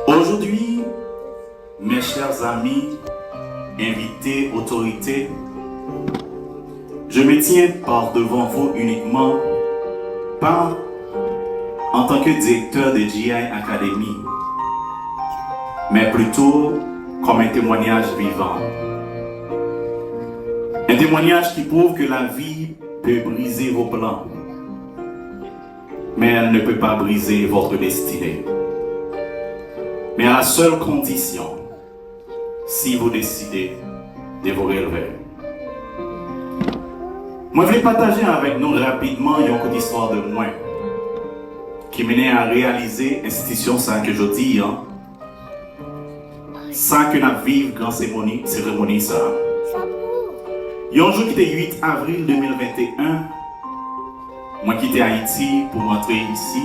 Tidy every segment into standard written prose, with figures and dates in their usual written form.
Aujourd'hui, mes chers amis, invités, autorités, je me tiens par devant vous uniquement pas en tant que directeur de GI Academy, mais plutôt comme un témoignage vivant. Un témoignage qui prouve que la vie peut briser vos plans, mais elle ne peut pas briser votre destinée. Mais à la seule condition, si vous décidez de vous relever. Moi, je vais partager avec nous rapidement une petite histoire de moi qui menait à réaliser l'institution ça que je dis, sans que nous vivions grande cérémonie ça. Il y a un jour qui était 8 avril 2021, moi quitté Haïti pour rentrer ici.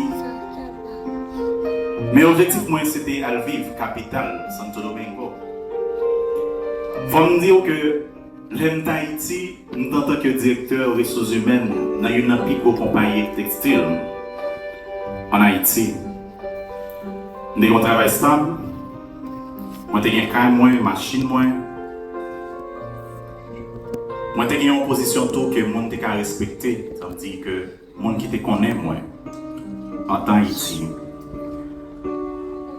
Mais l'objectif, moi, c'était à vivre, capitale, Santo Domingo. Il faut me dire que j'aime Haïti, en tant que directeur des ressources humaines, dans une pico compagnie textile en Haïti. J'ai un travail stable, j'ai un cas, machine, j'ai une position tout que le monde a respecté. Ça veut dire que le monde qui te connaît, moi, en tant qu'Haïti.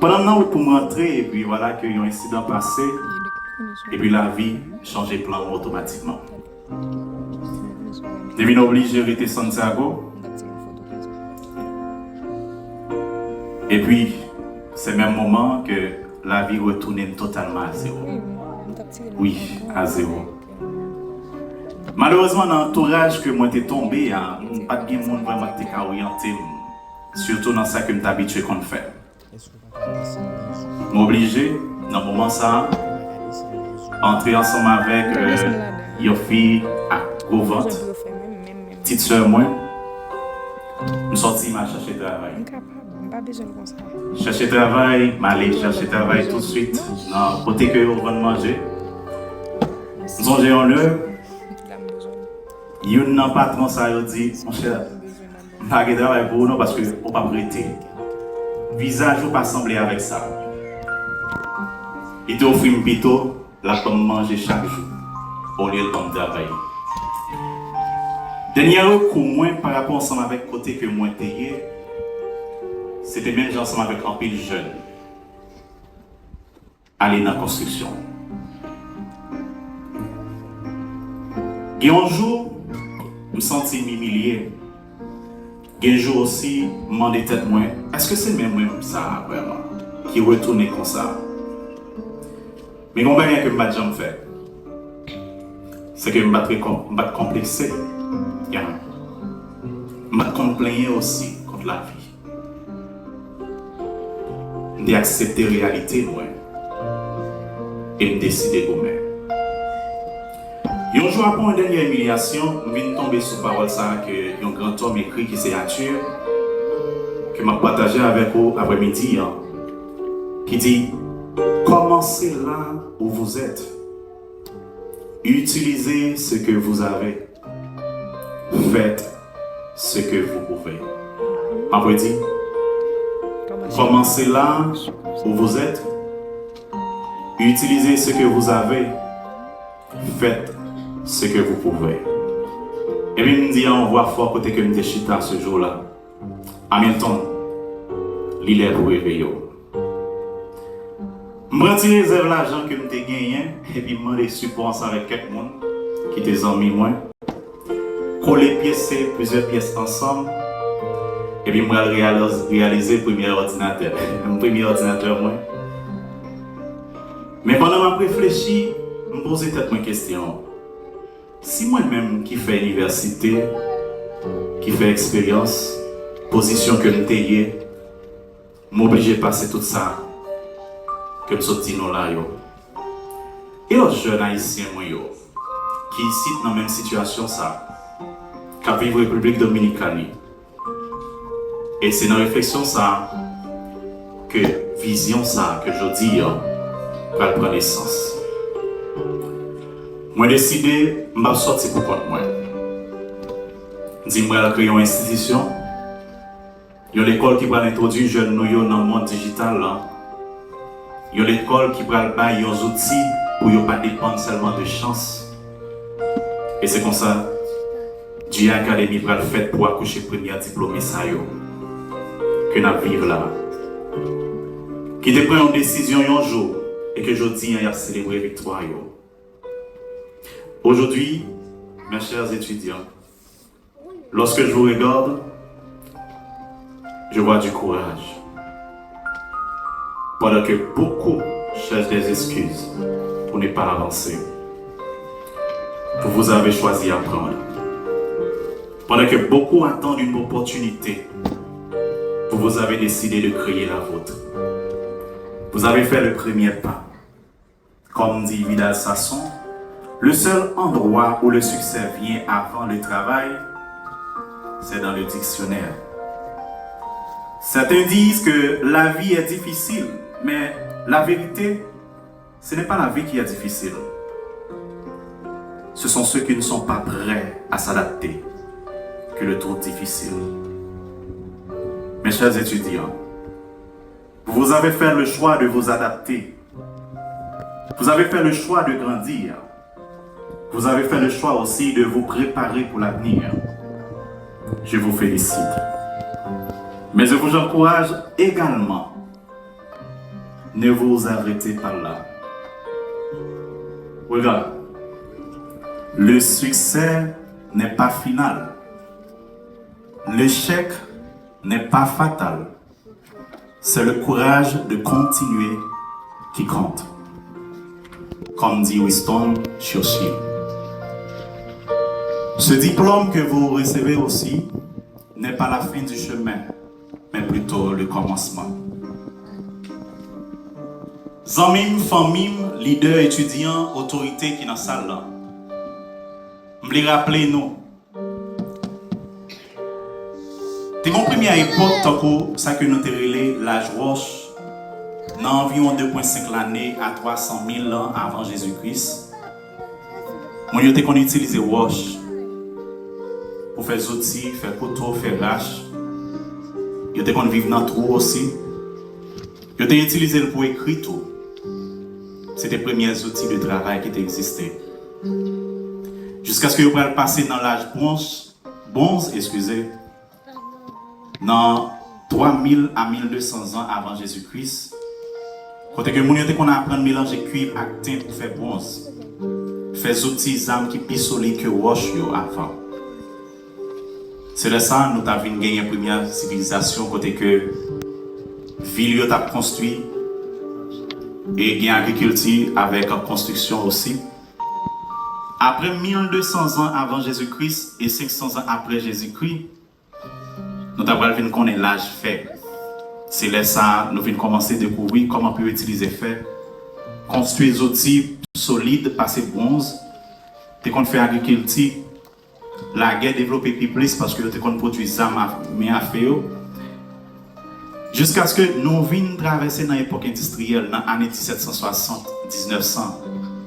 Pendant que pour rentrer, et puis voilà qu'il y a un incident passé, et puis la vie changeait plan automatiquement. Je suis obligé de rester Santiago. Et puis, c'est le même moment que la vie retourne totalement à zéro. Oui, à zéro. Malheureusement, dans l'entourage que moi t'ai tombé, pas de monde vraiment qui t'a orienté, surtout dans ça que je habitué qu'on fait. M'obligé, dans le moment ça, entrer ensemble avec une fille à Gouvante, petite soeur moi, je suis sorti, je chercher travail. Chercher travail, m'aller chercher travail tout de suite, dans côté que on va manger. Nous avons en l'heure. Il y a un patron qui dit, mon cher, je ne vais pas travailler pour nous parce que on pas prêter. Visage ou pas sembler avec ça. Il t'offre une pito, là comme manger chaque jour, au lieu de travailler. Dernier recours, moi, par rapport ensemble avec côté que moi t'ayais, c'était même ensemble avec un pile jeune. Aller dans la construction. Et un jour, je me sentis humilié. Et un jour aussi, je me demandais tête moi, est-ce que c'est même ça vraiment qui retourne comme ça? Mais mon bagage que je ne jamais fait, c'est que je me complexé. Je me complaigné aussi contre la vie. Je accepté la réalité moi et je décidé de moi. Un jour après une dernière humiliation, je viens de tomber sur la parole ça que un grand homme écrit qui c'est Arthur, que m'a partagé avec vous après-midi, qui dit commencez là où vous êtes. Utilisez ce que vous avez. Faites ce que vous pouvez. Après dit, commencez là où vous êtes. Utilisez ce que vous avez. Faites ce que vous pouvez. Et puis, il me dit, on voit fort côté que je me chita ce jour-là. Hamilton, l'île est pour réveiller. Je me retire l'argent que je gagné et puis je me support avec quelqu'un qui était amis moi. Coller plusieurs pièces ensemble. Et puis je réaliser le premier ordinateur. Mon premier ordinateur moi. Mais pendant que je réfléchis, je me posais peut-être une question. Si moi-même qui fais université, qui fais expérience, position que je t'ai, m'oblige à passer tout ça, que je suis dit non là. Et les jeunes haïtiens, qui ici dans la même situation, ça, qui vivent en République Dominicaine. Et c'est dans la réflexion ça, que vision ça, que je dis, va prendre naissance. Moi décidé, je vais sortir pour compte moi. Dis-moi créer une institution, une école qui va introduire les jeunes dans le monde digital là, Il y a l'école qui va bailler des outils pour ne pas dépendre seulement de chance. Et c'est comme ça, Dieu Academy va le faire pour accoucher premier diplômé ça que nous vivons là. Qui te prend une décision un jour et que je dis a célébré victoire. Aujourd'hui, mes chers étudiants, lorsque je vous regarde, je vois du courage. Pendant que beaucoup cherchent des excuses pour ne pas avancer, vous avez choisi d'apprendre. Pendant que beaucoup attendent une opportunité, vous avez décidé de créer la vôtre. Vous avez fait le premier pas. Comme dit Vidal Sasson, le seul endroit où le succès vient avant le travail, c'est dans le dictionnaire. Certains disent que la vie est difficile, mais la vérité, ce n'est pas la vie qui est difficile. Ce sont ceux qui ne sont pas prêts à s'adapter que le trouve difficile. Mes chers étudiants, vous avez fait le choix de vous adapter. Vous avez fait le choix de grandir. Vous avez fait le choix aussi de vous préparer pour l'avenir. Je vous félicite. Mais je vous encourage également, ne vous arrêtez pas là. Regarde, le succès n'est pas final. L'échec n'est pas fatal. C'est le courage de continuer qui compte. Comme dit Winston Churchill. Ce diplôme que vous recevez aussi n'est pas la fin du chemin, mais plutôt le commencement. Zamim, famille, leader, étudiant, autorité qui est dans la salle là. Je me rappelle nous. T'es compris à l'époque, tant que ça que nous avons l'âge roche, dans environ 2,5 l'année à 300 000 ans avant Jésus-Christ. Moi, je t'ai utilisé roche pour faire des outils, faire couteau, faire rache. Je t'ai vivre dans le trou aussi. Je t'ai utilisé pour écrire tout. C'était les premiers outils de travail qui existaient. Jusqu'à ce que je puisse passer dans l'âge bronze, dans 3000 à 1200 ans avant Jésus-Christ, quand on apprend à mélanger cuivre et tin pour faire bronze, faire des outils armes qui sont plus solides que roche avant. C'est de ça que nous avons gagné la première civilisation, côté que ville a construit et il y a agriculture avec construction aussi. Après 1200 ans avant Jésus-Christ et 500 ans après Jésus-Christ, nous avons vu qu'on est l'âge fait. C'est là ça, nous venons commencer à découvrir comment on peut utiliser fer, construire des outils solides, passer bronze. Dès qu'on fait agriculture, la guerre développée plus parce que nous produit des armes à feu. Jusqu'à ce que nous venions traverser dans l'époque industrielle, dans l'année 1760-1900.